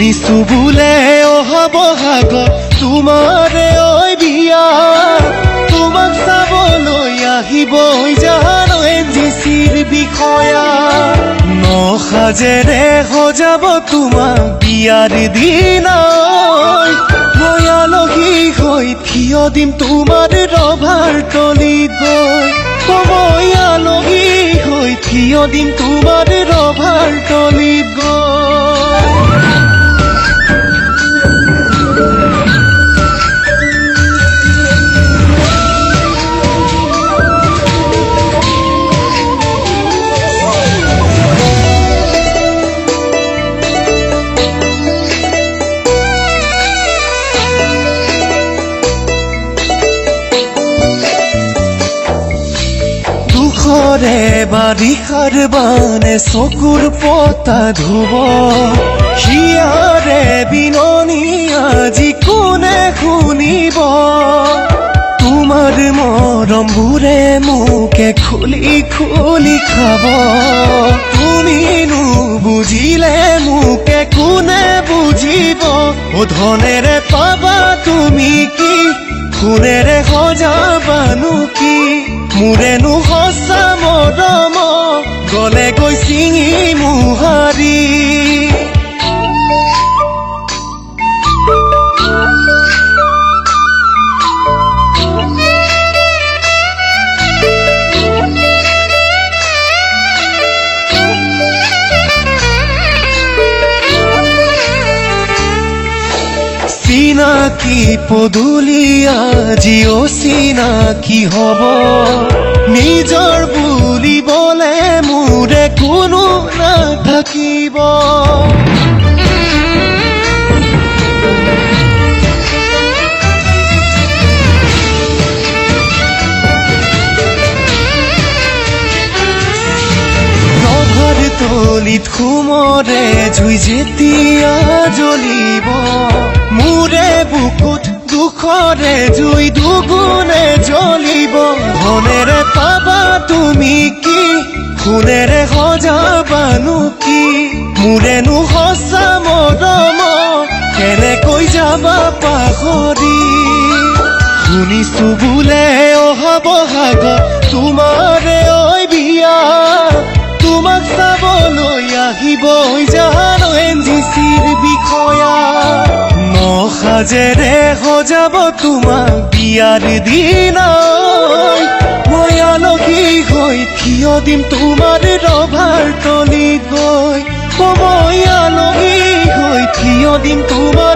শুনিছো বোলে অহা বহাগত তোমাৰে ঐ বিয়া তোমাক চাবলৈ আহিব জানো এনজিচিৰ বিষয়া নসাজেৰে সজাব তোমাক বিয়াৰ দিনা মই আলহী হৈ থিয় দিম তোমাৰ ৰভাৰ তলিত গৈ মই আলহী হৈ থিয় দিম তোমাৰ ৰভাৰ তলিত গৈ বাৰিষাৰ বানে চকুৰ পতা ধুব হিয়াৰে বিননি আজি কোনে শুনিব তোমাৰ মৰমবোৰে মোকে খুলি খুলি খাব তুমি নুবুজিলে মোকে কোনে বুজিব ধনেৰে পাবা তুমি কি সোণেৰে সজাবানো কি মোৰেনো সঁচা মৰম গলে গৈ চিঙি মোহাৰি চিনাকি পদূলি আজি অচিনাকি হব নিজৰ বুলিবলে মোৰে কোনো নাথাকিব ৰভাৰ তলিত সুমৰে জুই যেতিয়া জ্বলিব মোৰে বুকুত দুখৰে জুই দুগুণে জ্বলিব ধনেৰে পাবা তুমি কি সোণেৰে সজাবানো কি মোৰেনো সঁচা মৰম কেনেকৈ যাবা পাহৰি শুনিছো বোলে অহা বহাগত তোমাৰে ঐ বিয়া তোমাক চাবলৈ আহিব জানো এনজিচিৰ বিষয়া নসাজেৰে সজাব তোমাক বিয়াৰ দিনা মই আলহী হৈ থিয় দিম তোমাৰ ৰভাৰ তলিত গৈ মই আলহী হৈ থিয় দিম তোমাৰ